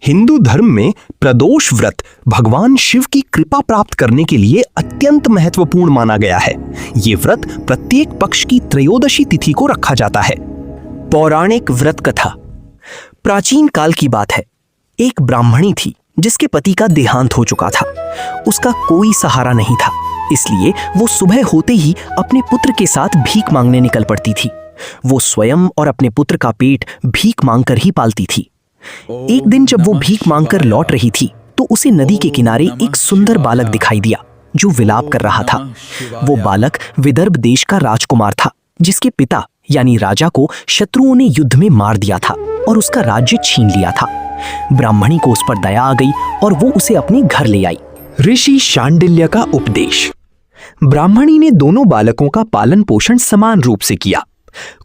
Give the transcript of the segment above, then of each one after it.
हिंदू धर्म में प्रदोष व्रत भगवान शिव की कृपा प्राप्त करने के लिए अत्यंत महत्वपूर्ण माना गया है। ये व्रत प्रत्येक पक्ष की त्रयोदशी तिथि को रखा जाता है। पौराणिक व्रत कथा। प्राचीन काल की बात है। एक ब्राह्मणी थी जिसके पति का देहांत हो चुका था। उसका कोई सहारा नहीं था, इसलिए वो सुबह होते ही अपने पुत्र के साथ भीख मांगने निकल पड़ती थी। वो स्वयं और अपने पुत्र का पेट भीख मांगकर ही पालती थी। एक दिन जब वो भीख मांगकर लौट रही थी तो उसे नदी के किनारे एक सुंदर बालक दिखाई दिया जो विलाप कर रहा था। वो बालक विदर्भ देश का राजकुमार था जिसके पिता यानी राजा को शत्रुओं ने युद्ध में मार दिया था और उसका राज्य छीन लिया था। ब्राह्मणी को उस पर दया आ गई और वो उसे अपने घर ले आई। ऋषि शांडिल्य का उपदेश। ब्राह्मणी ने दोनों बालकों का पालन पोषण समान रूप से किया।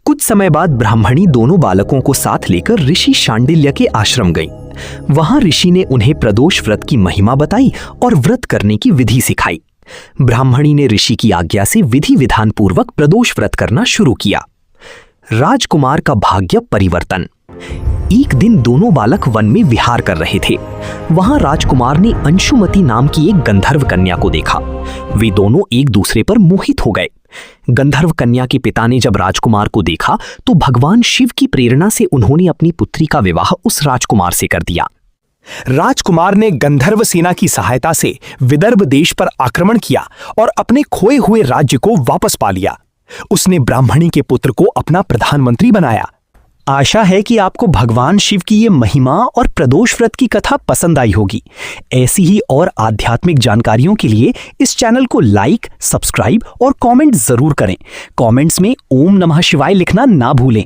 कुछ समय बाद ब्राह्मणी दोनों बालकों को साथ लेकर ऋषि शांडिल्य के आश्रम गई। वहां ऋषि ने उन्हें प्रदोष व्रत की महिमा बताई और व्रत करने की विधि सिखाई। ब्राह्मणी ने ऋषि की आज्ञा से विधि विधान पूर्वक प्रदोष व्रत करना शुरू किया। राजकुमार का भाग्य परिवर्तन। एक दिन दोनों बालक वन में विहार कर रहे थे। वहां राजकुमार ने अंशुमति नाम की एक गंधर्व कन्या को देखा। वे दोनों एक दूसरे पर मोहित हो गए। गंधर्व कन्या के पिता ने जब राजकुमार को देखा तो भगवान शिव की प्रेरणा से उन्होंने अपनी पुत्री का विवाह उस राजकुमार से कर दिया। राजकुमार ने गंधर्व सेना की सहायता से विदर्भ देश पर आक्रमण किया और अपने खोए हुए राज्य को वापस पा लिया। उसने ब्राह्मणी के पुत्र को अपना प्रधानमंत्री बनाया। आशा है कि आपको भगवान शिव की ये महिमा और प्रदोष व्रत की कथा पसंद आई होगी। ऐसी ही और आध्यात्मिक जानकारियों के लिए इस चैनल को लाइक, सब्सक्राइब और कमेंट जरूर करें। कमेंट्स में ओम नमः शिवाय लिखना ना भूलें।